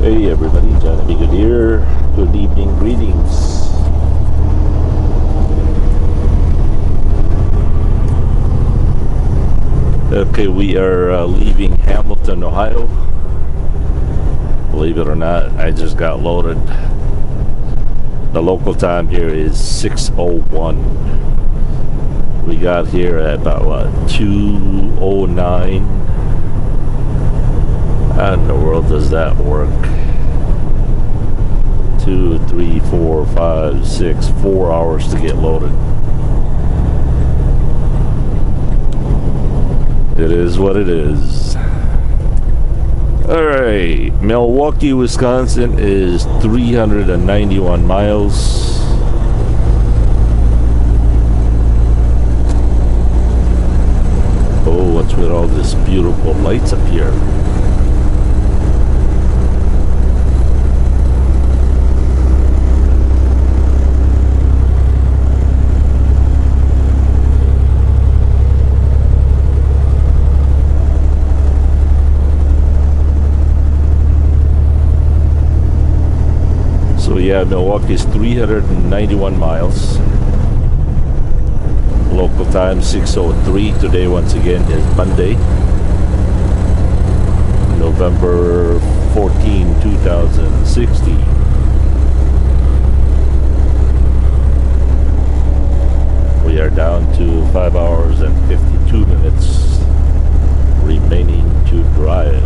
Hey everybody, Johnny Good here. Good evening, greetings. Okay, we are leaving Hamilton, Ohio. Believe it or not, I just got loaded. The local time here is 6:01. We got here at about 2:09. How in the world does that work? 2, 3, 4, 5, 6, 4 hours to get loaded. It is what it is. Alright, Milwaukee, Wisconsin is 391 miles. Oh, what's with all this beautiful lights up here? Yeah, Milwaukee is 391 miles. Local time 6:03. Today, once again, is Monday, November 14, 2016. We are down to 5 hours and 52 minutes remaining to drive.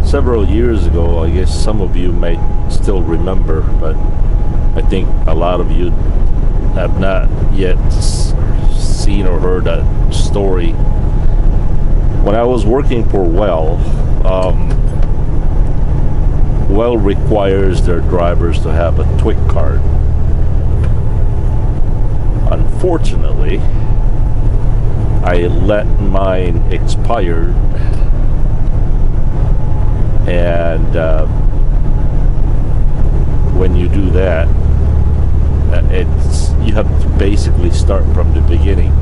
Several years ago, I guess some of you might still remember, but I think a lot of you have not yet seen or heard that story. When I was working for Well requires their drivers to have a TWIC card. Unfortunately, I let mine expire. And when you do that, you have to basically start from the beginning.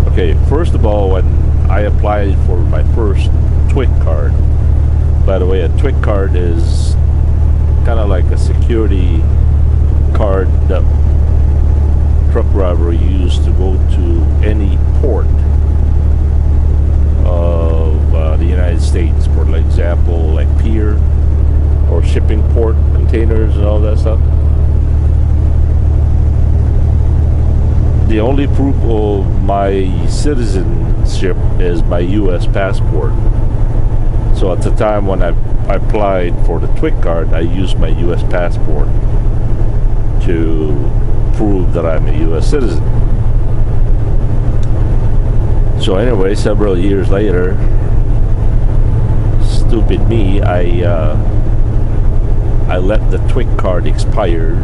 Okay, first of all, when I applied for my first TWIC card, by the way, a TWIC card is kind of like a security card that truck driver used to go to any port of the United States, for example, like pier or shipping port containers and all that stuff. The only proof of my citizenship is my U.S. passport. So at the time when I applied for the TWIC card, I used my U.S. passport to prove that I'm a U.S. citizen. So anyway, several years later, stupid me, I let the TWIC card expire,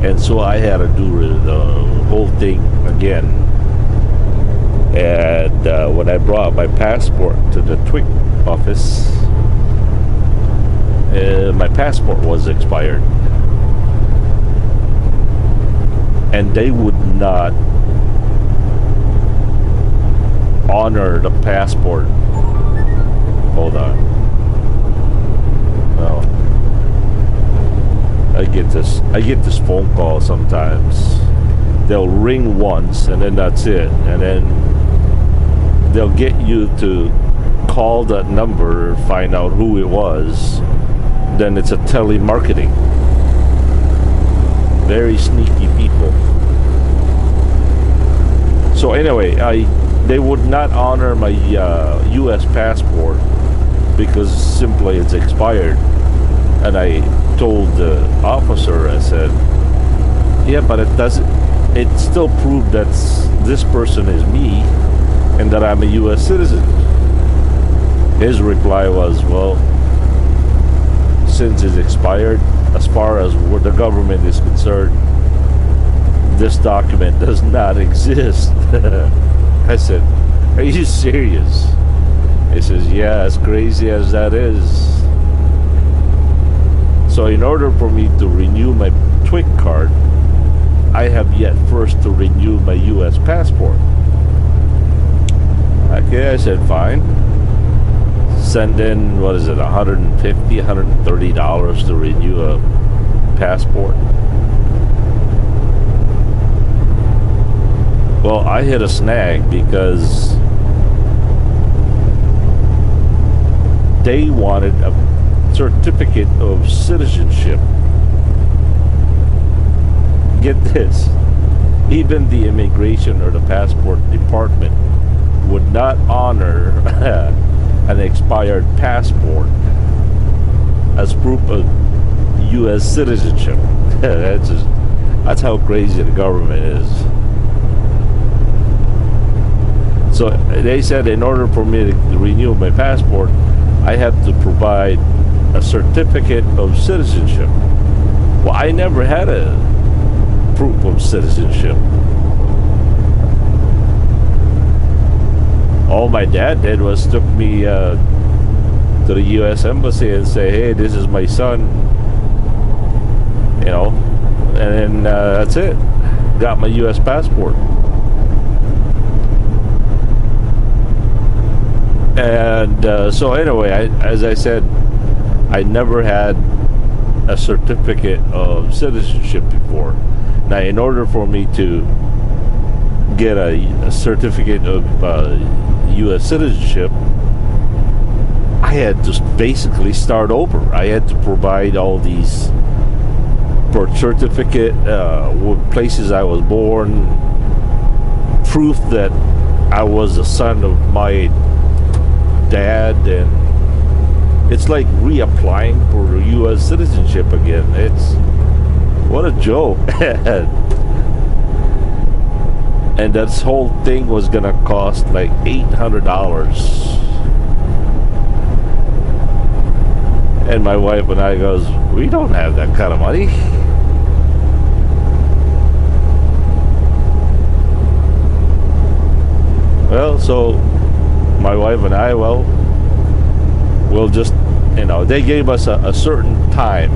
and so I had to do the whole thing again. And when I brought my passport to the TWIC office, my passport was expired, and they would not honor the passport. Hold on. Well, I get this phone call sometimes. They'll ring once and then that's it, and then they'll get you to call that number, find out who it was. Then it's a telemarketing. Very sneaky people. So anyway, they would not honor my U.S. passport because simply it's expired. And I told the officer, I said, yeah, but it still proved that this person is me and that I'm a U.S. citizen. His reply was, well, since it's expired, as far as where the government is concerned, this document does not exist. I said, are you serious? He says, yeah, as crazy as that is. So in order for me to renew my TWIC card, I have yet first to renew my U.S. passport. Okay, I said, fine. Send in, what is it, $150, $130 to renew a passport. Well, I hit a snag because they wanted a certificate of citizenship. Get this, even the immigration or the passport department would not honor an expired passport as proof of U.S. citizenship. That's how crazy the government is. So they said in order for me to renew my passport, I have to provide a certificate of citizenship. Well, I never had a proof of citizenship. All my dad did was took me to the U.S. Embassy and say, hey, this is my son, you know, and then that's it. Got my U.S. passport. And so anyway, as I said, I never had a certificate of citizenship before. Now, in order for me to get a certificate of U.S. citizenship, I had to basically start over. I had to provide all these birth certificate, places I was born, proof that I was the son of my dad, and it's like reapplying for U.S. citizenship again. It's what a joke. And this whole thing was gonna cost like $800. And my wife and I goes, we don't have that kind of money. Well, so my wife and I, we'll just, you know, they gave us a certain time,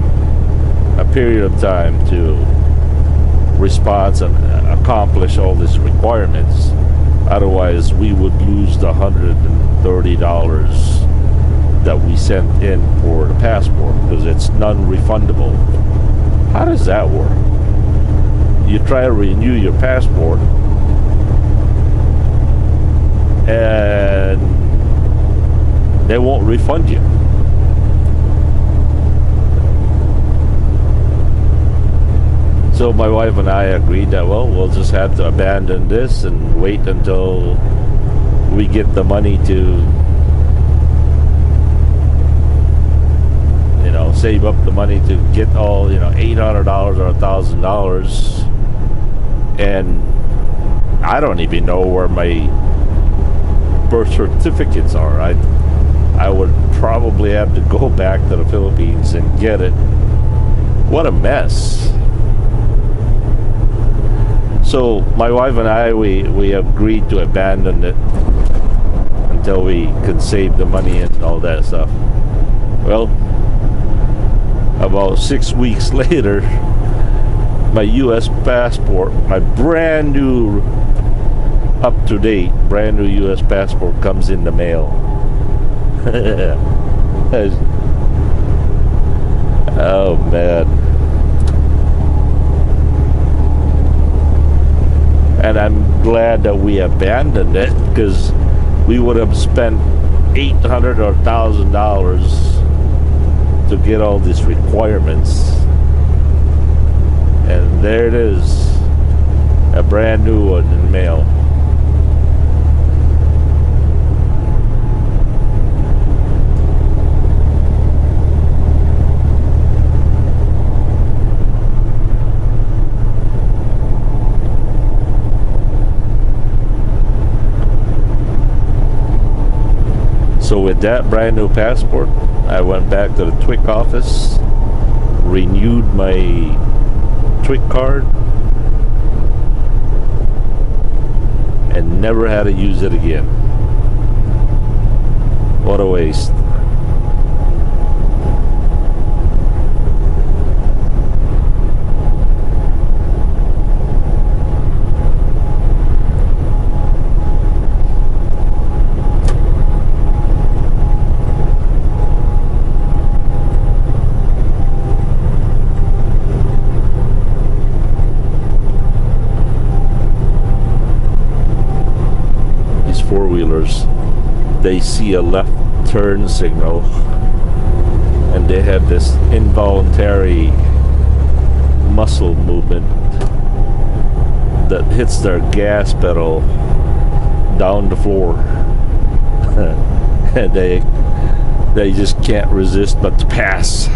a period of time to respond and accomplish all these requirements. Otherwise, we would lose the $130 that we sent in for the passport because it's non-refundable. How does that work? You try to renew your passport and they won't refund you. So my wife and I agreed that, well, we'll just have to abandon this and wait until we get the money to, you know, save up the money to get all, you know, $800 or $1,000. And I don't even know where my birth certificates are. I would probably have to go back to the Philippines and get it. What a mess. So my wife and I, we agreed to abandon it until we could save the money and all that stuff. Well, About 6 weeks later, my U.S. passport, my brand new, up-to-date, brand new U.S. passport comes in the mail. Oh man. And I'm glad that we abandoned it, because we would have spent $800 or $1,000 to get all these requirements. And there it is, a brand new one in the mail. So with that brand new passport, I went back to the TWIC office, renewed my TWIC card, and never had to use it again. What a waste. Four-wheelers, they see a left turn signal and they have this involuntary muscle movement that hits their gas pedal down the floor. And they just can't resist but to pass.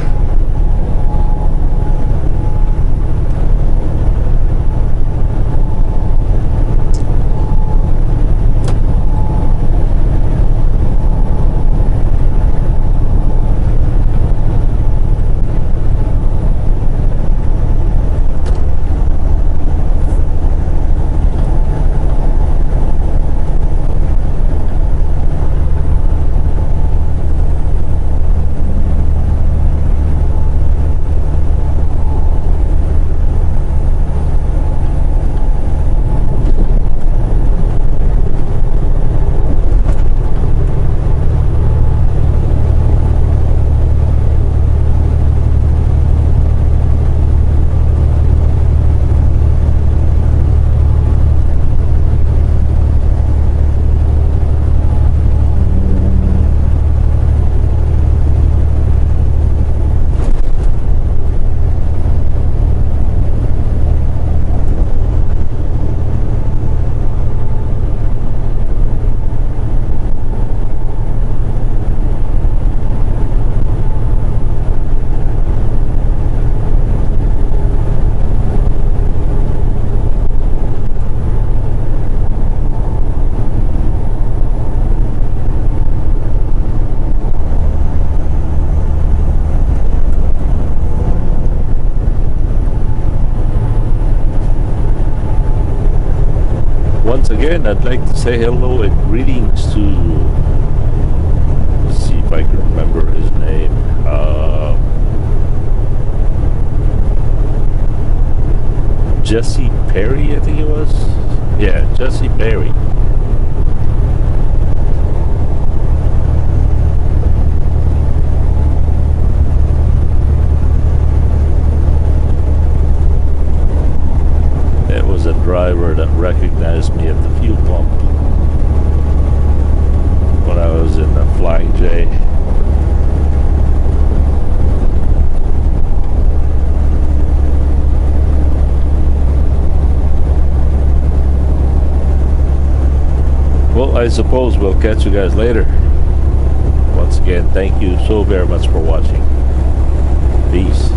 Once again, I'd like to say hello and greetings to, let's see if I can remember his name, Jesse Perry, I think it was. Yeah, Jesse Perry. It was a driver that recognized me at the fuel pump when I was in the Flying J. Well, I suppose we'll catch you guys later. Once again, thank you so very much for watching. Peace.